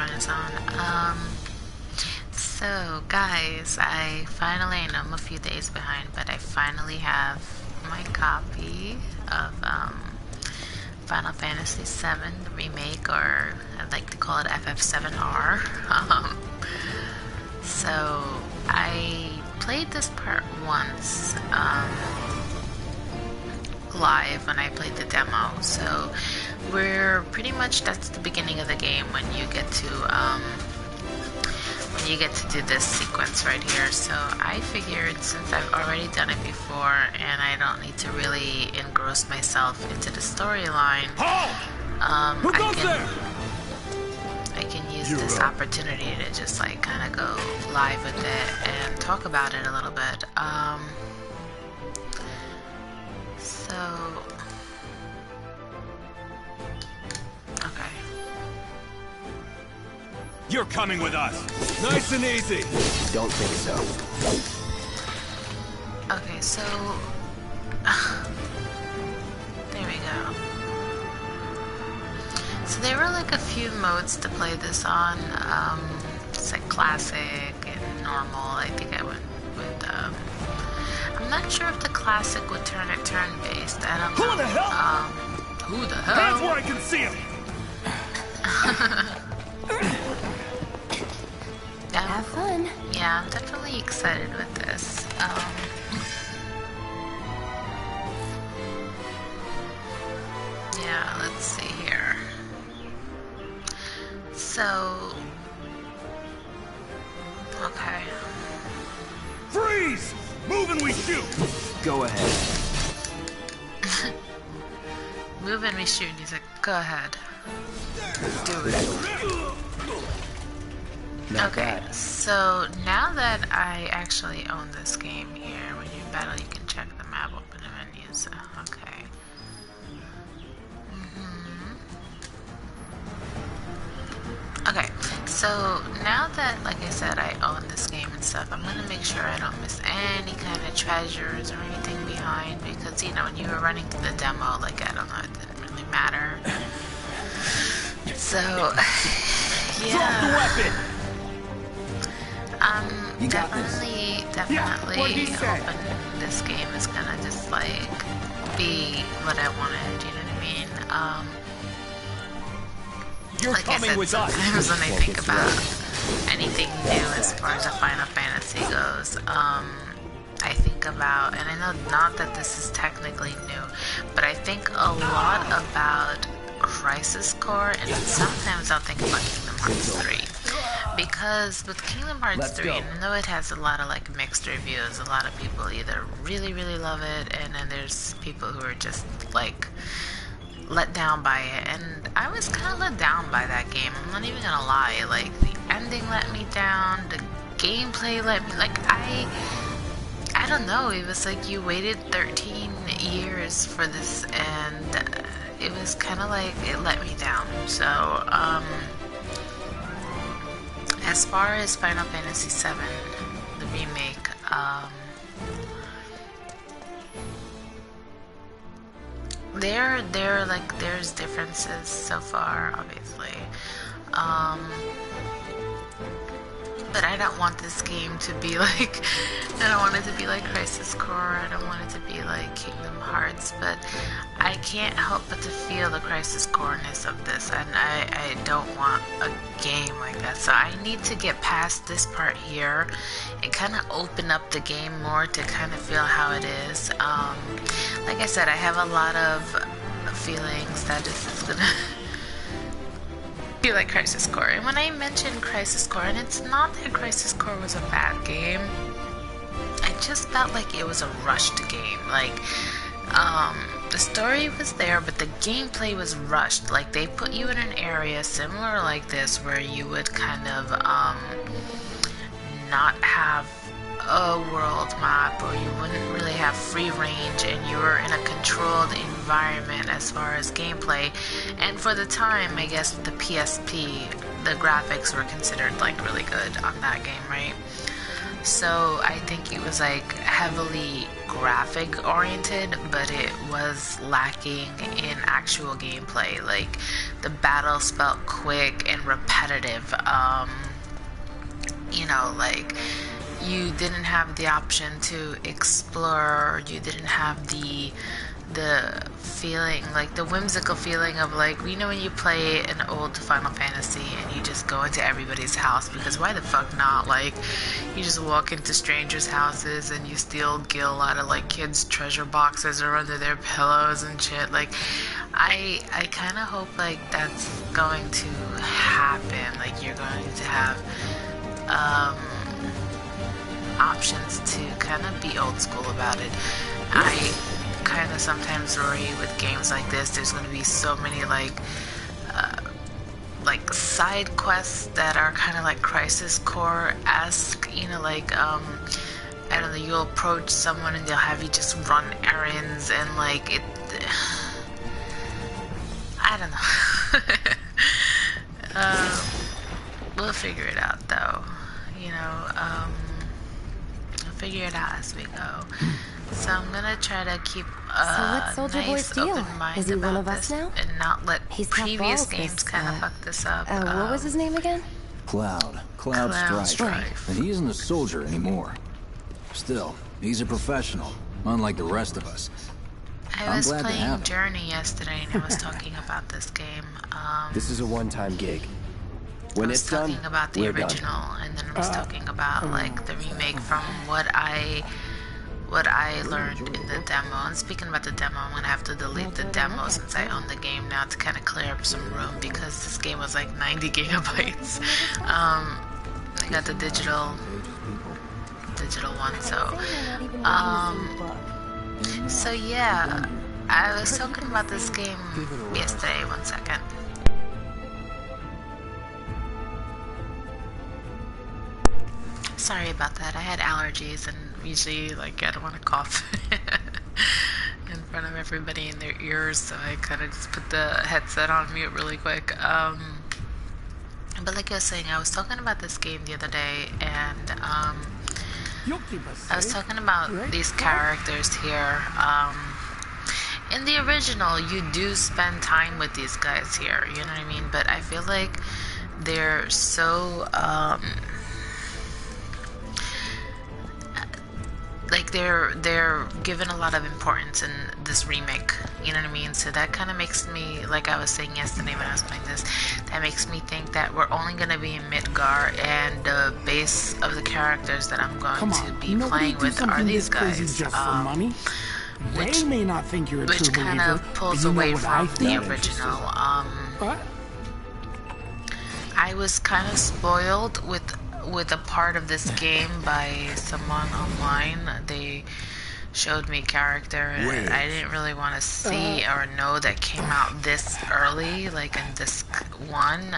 microphone is on. So guys, I know I'm a few days behind, but I finally have my copy of Final Fantasy VII the remake, or I'd like to call it FF7R. So I played this part once live when I played the demo. So we're pretty much, that's the beginning of the game when you get to do this sequence right here. So I figured, since I've already done it before and I don't need to really engross myself into the storyline, I can use this opportunity to just like kind of go live with it and talk about it a little bit. Okay. You're coming with us. Nice and easy. Don't think so. Okay, so there we go. So there were like a few modes to play this on. It's like classic and normal. I think I went with I'm not sure if the classic would turn it turn-based. I don't know. Who the hell? Who the hell? Hands where I can see him. Have fun. Yeah, I'm definitely excited with this. Yeah, let's see here. So, okay. Freeze! Move and we shoot. Go ahead. Move and we shoot. He's like, go ahead. Do it. Not Okay, bad. so now that I actually own this game here, when you battle, you can check the map, open the menus. Okay. Okay, so now that, like I said, I own this game and stuff, I'm gonna make sure I don't miss any kind of treasures or anything behind, because, you know, when you were running through the demo, like, I don't know, it didn't really matter. So, yeah. Drop the weapon. You got definitely what'd he say? hoping this game is gonna just, like, be what I wanted, you know what I mean? You're Like I coming said, with us. sometimes when I think about anything new as far as a Final Fantasy goes, I think about, and I know not that this is technically new, but I think a lot about Crisis Core, and sometimes I'll think about Kingdom Hearts 3. Because with Kingdom Hearts 3, and I know it has a lot of like mixed reviews, a lot of people either really, really love it, and then there's people who are just like let down by it, and I was kind of let down by that game. I'm not even gonna lie. Like, the ending let me down, the gameplay let me, like, I don't know. It was like you waited 13 years for this, and it was kind of like it let me down. So, as far as Final Fantasy VII, the remake, there's differences so far, obviously, but I don't want this game to be like, I don't want it to be like Crisis Core, I don't want it to be like Kingdom Hearts, but I can't help but to feel the Crisis Core-ness of this, and I don't want a game like that, so I need to get past this part here and kind of open up the game more to kind of feel how it is. Like I said, I have a lot of feelings that this is gonna be like Crisis Core. And when I mentioned Crisis Core, and it's not that Crisis Core was a bad game, I just felt like it was a rushed game. Like, the story was there, but the gameplay was rushed. Like, they put you in an area similar like this where you would kind of not have a world map, or you wouldn't really have free range, and you were in a controlled environment as far as gameplay. And for the time, I guess the PSP, the graphics were considered like really good on that game, right? So I think it was like heavily graphic oriented, but it was lacking in actual gameplay. Like, the battles felt quick and repetitive. You know, like, you didn't have the option to explore. You didn't have the feeling, like the whimsical feeling of, like, you know, when you play an old Final Fantasy and you just go into everybody's house, because why the fuck not? Like, you just walk into strangers' houses and you steal gil out of, like, kids' treasure boxes or under their pillows and shit. Like, I kind of hope, like, that's going to happen. Like, you're going to have options to kind of be old school about it. I kind of sometimes worry with games like this, there's going to be so many like side quests that are kind of like Crisis Core-esque, you know, like I don't know, you'll approach someone and they'll have you just run errands and like it, I don't know. We'll figure it out though, you know. We'll figure it out as we go. So I'm gonna try to keep a nice open mind about this and not let previous games kind of fuck this up. What was his name again? Cloud Strife. And he isn't a soldier anymore. Still, he's a professional, unlike the rest of us. I was playing Journey yesterday and I was talking about this game. This is a one-time gig. When I was it's done, talking about the we're original, done. and then I was talking about like the remake from what I learned in the demo. And speaking about the demo, I'm gonna have to delete the demo since I own the game now to kind of clear up some room, because this game was like 90 gigabytes. I got the digital one, so yeah, I was talking about this game yesterday. 1 second. Sorry about that. I had allergies, and usually, like, I don't want to cough in front of everybody in their ears, so I kind of just put the headset on mute really quick. But like I was saying, I was talking about this game the other day, and I was talking about these characters here. In the original, you do spend time with these guys here, you know what I mean? But I feel like they're so like they're given a lot of importance in this remake, you know what I mean? So that kind of makes me, like I was saying yesterday when I was playing this, that makes me think that we're only going to be in Midgar, and the base of the characters that I'm going to be playing with are these guys. Just for money. They may not think you're a true believer, kind of pulls away from the original. I was kind of spoiled with a part of this game by someone online. They showed me a character and I didn't really want to see or know that came out this early, like in disc 1.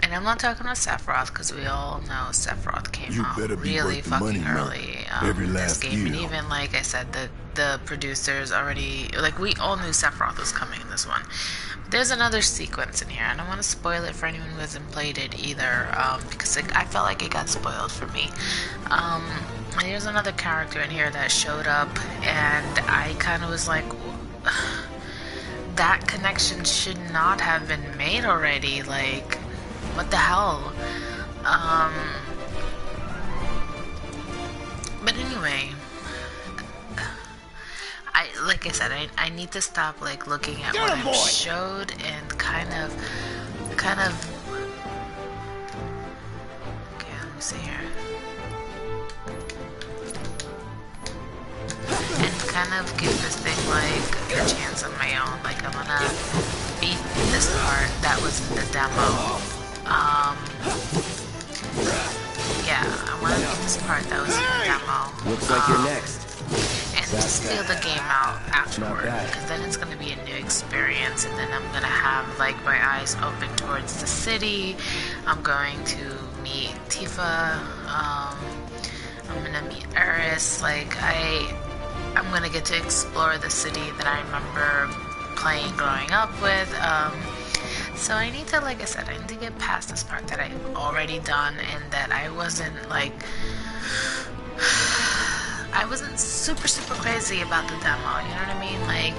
And I'm not talking about Sephiroth, because we all know Sephiroth came out really fucking early in this game. And even, like I said, the producers already, like, we all knew Sephiroth was coming in this one. There's another sequence in here. I don't want to spoil it for anyone who hasn't played it either, because I felt like it got spoiled for me. There's another character in here that showed up, and I kind of was like, that connection should not have been made already. Like, what the hell? But anyway, like I said, I need to stop like looking at what I'm showed and kind of okay, let me see here, and kind of give this thing like a chance on my own. Like, I'm gonna beat this part that was in the demo. Yeah, I want to beat this part that was in the demo. Looks like you're next. And just feel the game out afterward, because then it's going to be a new experience, and then I'm going to have like my eyes open towards the city. I'm going to meet Tifa. I'm going to meet Eris. Like, I'm going to get to explore the city that I remember playing growing up with. So I need to, like I said, I need to get past this part that I've already done, and that I wasn't like I wasn't super crazy about the demo, you know what I mean? Like,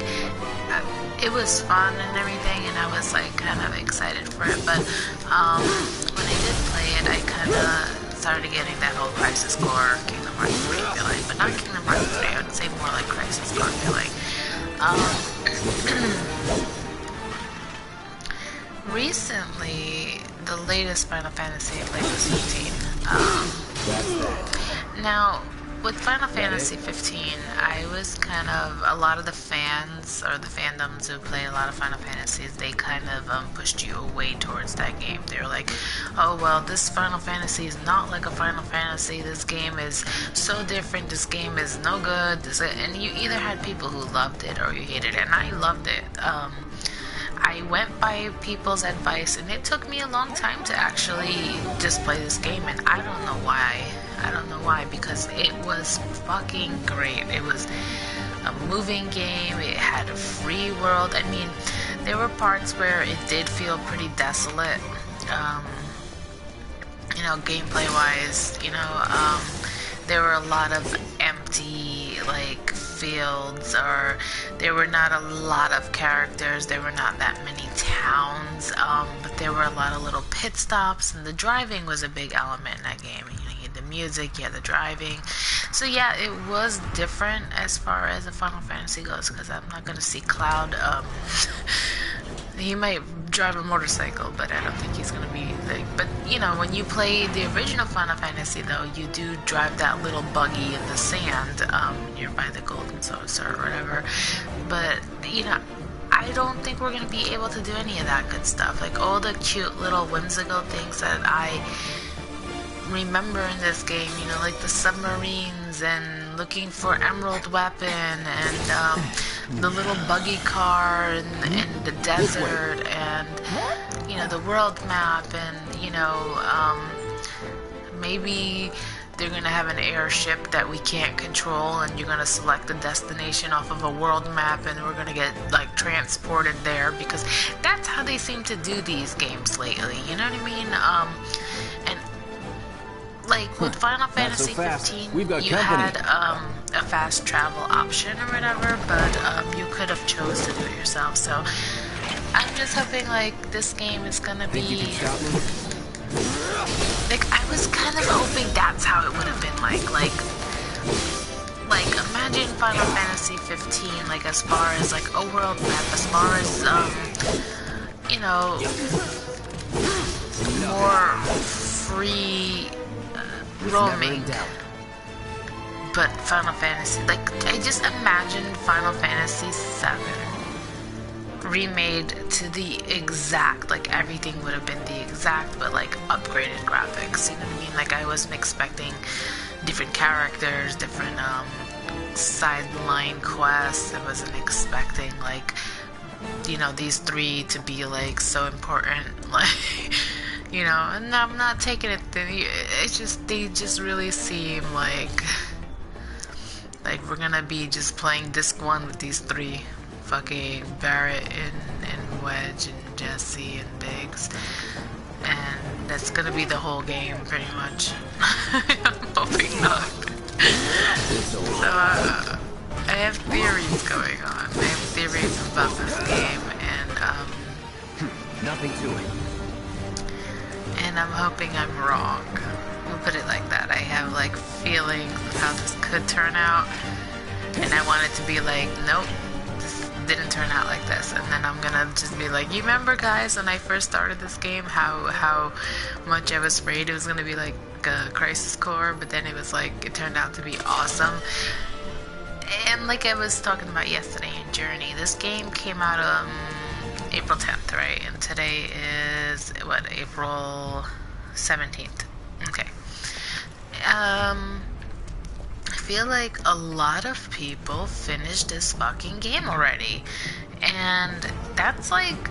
it was fun and everything, and I was like kind of excited for it, but when I did play it, I kind of started getting that whole Crisis Core Kingdom Hearts 3 feeling, but not Kingdom Hearts 3, I would say more like Crisis Core feeling. Recently, the latest Final Fantasy I played was 15. Now, with Final Fantasy 15, I was kind of, a lot of the fans, or the fandoms who play a lot of Final Fantasies, they kind of pushed you away towards that game. They were like, oh, well, this Final Fantasy is not like a Final Fantasy, this game is so different, this game is no good, and you either had people who loved it or you hated it, and I loved it. I went by people's advice, and it took me a long time to actually just play this game, and I don't know why. I don't know why, because it was fucking great. It was a moving game. It had a free world. I mean, there were parts where it did feel pretty desolate, you know, gameplay-wise. You know, there were a lot of empty, like, fields, or there were not a lot of characters, there were not that many towns, but there were a lot of little pit stops, and the driving was a big element in that game. You know, you had the music, you had the driving, so yeah, it was different as far as the Final Fantasy goes, because I'm not going to see Cloud, he might drive a motorcycle, but I don't think he's gonna be like, but you know, when you play the original Final Fantasy though, you do drive that little buggy in the sand, when you're by the Golden Saucer or whatever, but you know, I don't think we're gonna be able to do any of that good stuff, like all the cute little whimsical things that I remember in this game, you know, like the submarines and looking for Emerald Weapon and the little buggy car in the desert and, you know, the world map and, you know, maybe they're going to have an airship that we can't control and you're going to select the destination off of a world map and we're going to get, like, transported there because that's how they seem to do these games lately, you know what I mean? And like with Final Fantasy 15, you had a fast travel option or whatever, but you could have chose to do it yourself. So I'm just hoping like this game is gonna be like I was kind of hoping that's how it would have been like imagine Final Fantasy 15 like as far as like a world map, as far as you know, more free roaming, but Final Fantasy, like, I just imagined Final Fantasy 7 remade to the exact, like, everything would have been the exact, but, like, upgraded graphics, you know what I mean? Like, I wasn't expecting different characters, different, sideline quests, I wasn't expecting, like, you know, these three to be, like, so important, like... You know, and I'm not taking it. It's just they just really seem like we're gonna be just playing disc 1 with these three, fucking Barrett and Wedge and Jesse and Biggs, and that's gonna be the whole game pretty much. I'm hoping not. So I have theories going on. I have theories about this game, and nothing to it. And I'm hoping I'm wrong. We'll put it like that. I have like feelings of how this could turn out. And I want it to be like, nope, this didn't turn out like this. And then I'm gonna just be like, you remember guys when I first started this game how much I was afraid it was gonna be like a Crisis Core, but then it was like, it turned out to be awesome. And like I was talking about yesterday in Journey, this game came out April 10th, right? And today is, what, April 17th. Okay. I feel like a lot of people finished this fucking game already. And that's like...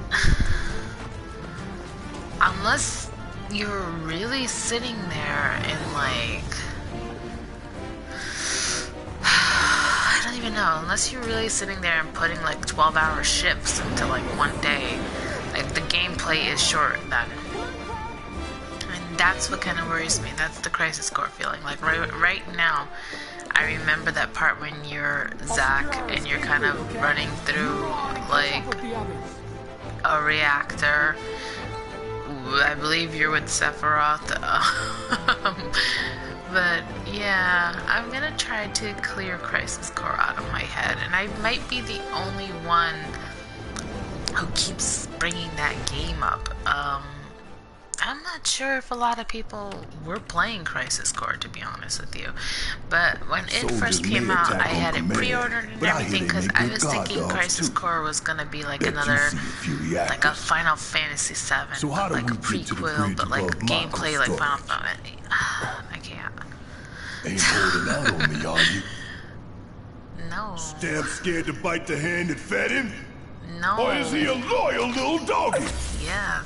Unless you're really sitting there and like... I don't even know, unless you're really sitting there and putting like 12-hour shifts into like one day, like the gameplay is short then. And that's what kind of worries me. That's the Crisis Core feeling. Like right now, I I remember that part when you're Zack and you're kind of running through like a reactor. I believe you're with Sephiroth. But yeah, I'm gonna try to clear Crisis Core out of my head, and I might be the only one who keeps bringing that game up. I'm not sure if a lot of people were playing Crisis Core, to be honest with you. But when it first came out, I had it pre-ordered and everything because I was thinking Crisis Core was gonna be like another, like a Final Fantasy VII, but like a prequel, but like gameplay like Final Fantasy. I can't. Ain't holding out on me, are you? No. Damn scared to bite the hand that fed him? No. Or is he a loyal little doggy? Yeah.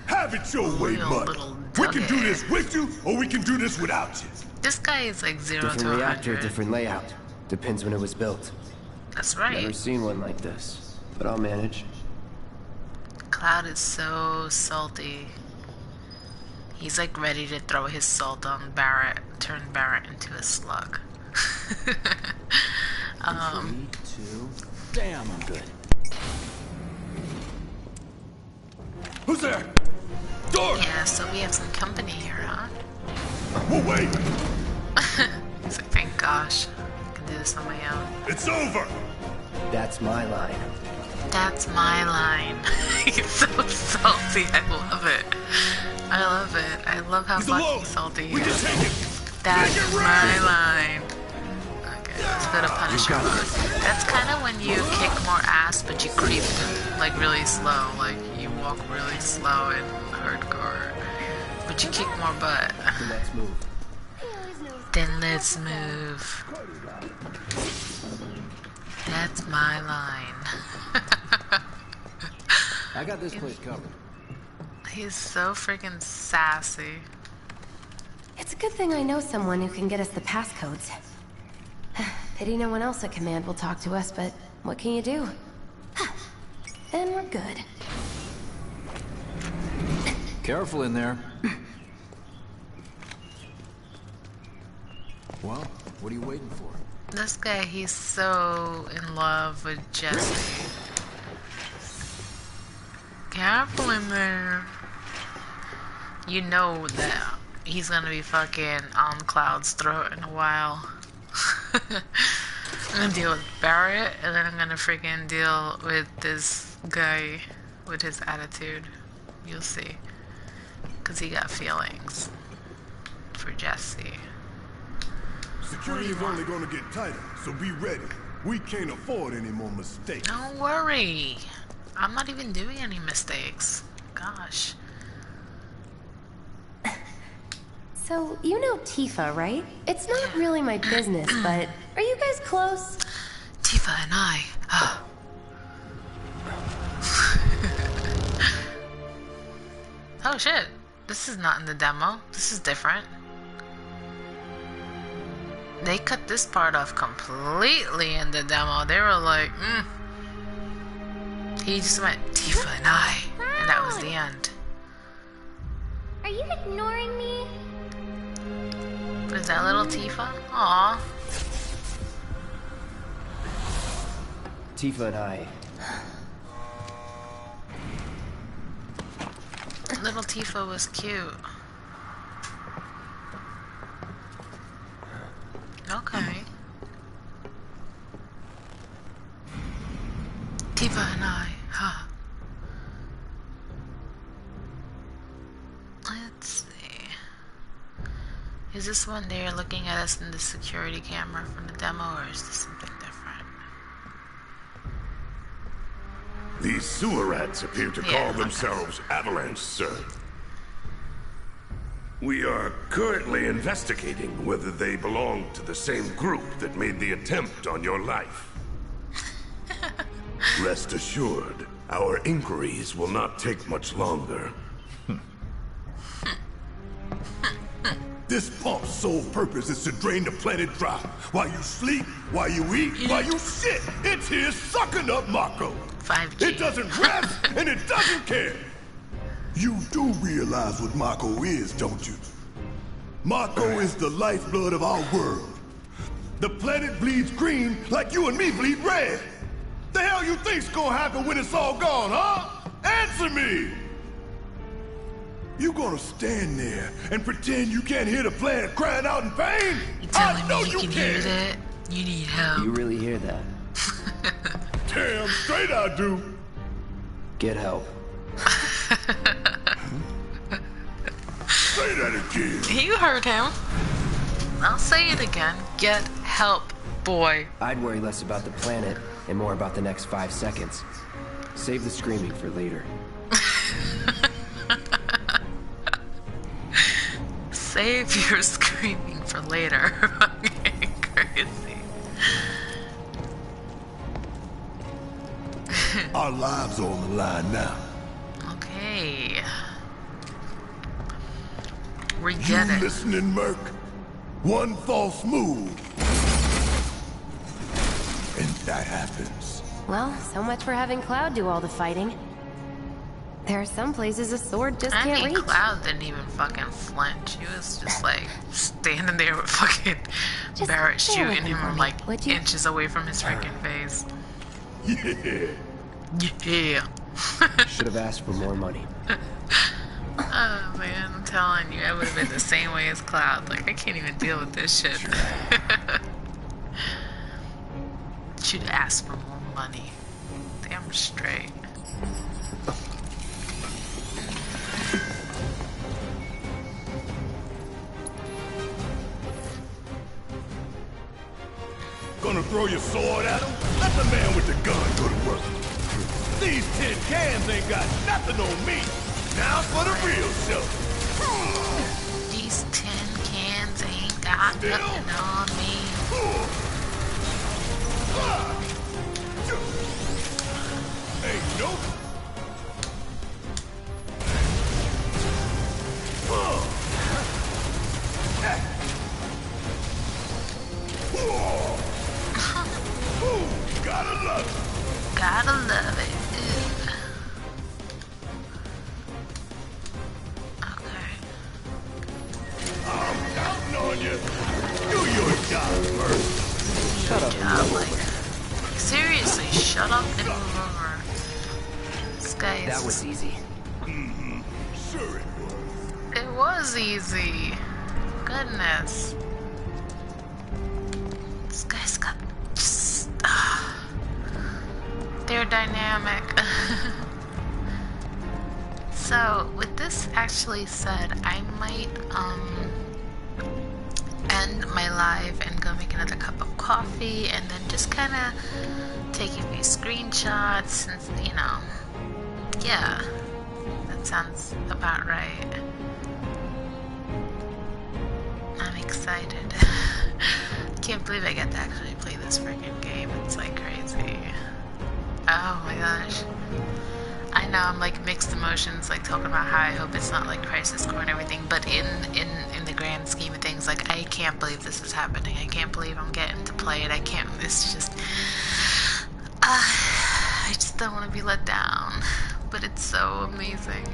Have it your way, bud. We can do this with you, or we can do this without you. This guy is like 0 different to 100. reactor, different layout. Depends when it was built. That's right. Never seen one like this, but I'll manage. Cloud is so salty. He's like ready to throw his salt on Barrett, turn Barrett into a slug. 3, 2. Damn, I'm good. Who's there? Door! Yeah, so we have some company here, huh? Oh, wait! He's like, thank gosh, I can do this on my own. It's over! That's my line. That's my line. He's so salty. I love it. I love it. I love how fucking salty he is. That's my line. Okay, let's go to Punisher mode. That's kind of when you kick more ass, but you creep like really slow. Like you walk really slow and hardcore, but you kick more butt. Then let's move. Then let's move. That's my line. I got this place covered. He's so freaking sassy. It's a good thing I know someone who can get us the passcodes. Pity no one else at command will talk to us, but what can you do? Then we're good. Careful in there. Well, what are you waiting for? This guy, he's so in love with Jesse. Careful in there. You know that he's gonna be fucking on Cloud's throat in a while. I'm gonna deal with Barrett, and then I'm gonna freaking deal with this guy with his attitude. You'll see. Because he got feelings for Jesse. Security's only gonna get tighter, so be ready. We can't afford any more mistakes. Don't worry. I'm not even doing any mistakes. Gosh. So, you know Tifa, right? It's not really my business, but are you guys close? Tifa and I. Oh shit. This is not in the demo. This is different. They cut this part off completely in the demo. They were like, He just went, Tifa and I. And that was the end. Are you ignoring me? Was that little Tifa? Aww. Tifa and I. Little Tifa was cute. Okay. Tifa and I, huh? Let's see. Is this one there looking at us in the security camera from the demo, or is this something different? These sewer rats appear to call themselves Avalanche, sir. We are currently investigating whether they belong to the same group that made the attempt on your life. Rest assured, our inquiries will not take much longer. This pump's sole purpose is to drain the planet dry. While you sleep, while you eat, while you shit, it's here sucking up Mako. 5G. It doesn't rest, and it doesn't care. You do realize what Mako is, don't you? Mako is the lifeblood of our world. The planet bleeds green like you and me bleed red. The hell you think's gonna happen when it's all gone, huh? Answer me! You gonna stand there and pretend you can't hear the planet crying out in pain? You telling I know me you can hear that? You need help. You really hear that? Damn straight I do. Get help. Say that again. You heard him. I'll say it again. Get help, boy. I'd worry less about the planet and more about the next 5 seconds. Save the screaming for later. Save your screaming for later. Fucking crazy. Our lives are on the line now. Okay. We You get it. listening, Merc? One false move. And that happens. Well, so much for having Cloud do all the fighting. There are some places a sword just I can't mean, reach. Cloud didn't even fucking flinch. He was just like standing there with fucking Just Barrett stay away shooting from him me, like would you? inches away from his freaking face. Yeah. Yeah. Should have asked for more money. Oh man, I'm telling you, I would have been the same way as Cloud. Like, I can't even deal with this shit. Should ask for more money. Damn straight. Gonna throw your sword at him? Let the man with the gun go to work. These tin cans ain't got nothing on me. Now for the real show. These tin cans ain't got nothing on me. Ain't no. Gotta love it. Gotta love it. Ew. Okay. I'm counting on you. Do your job first. Shut up and Yeah, move like, over. seriously, shut up and move over. This guy is... That was easy. Sure it was. It was easy. Goodness. This guy's got just... they're dynamic. So, with this actually said, I might, end my live and go make another cup of coffee and then just kind of take a few screenshots and, you know, yeah, that sounds about right. I'm excited. Can't believe I get to actually play this freaking game. It's like crazy. Oh my gosh. I know I'm like mixed emotions, like talking about how I hope it's not like Crisis Core and everything, but in the grand scheme of things, like I can't believe this is happening. I can't believe I'm getting to play it. I can't, it's just, I just don't want to be let down, but it's so amazing.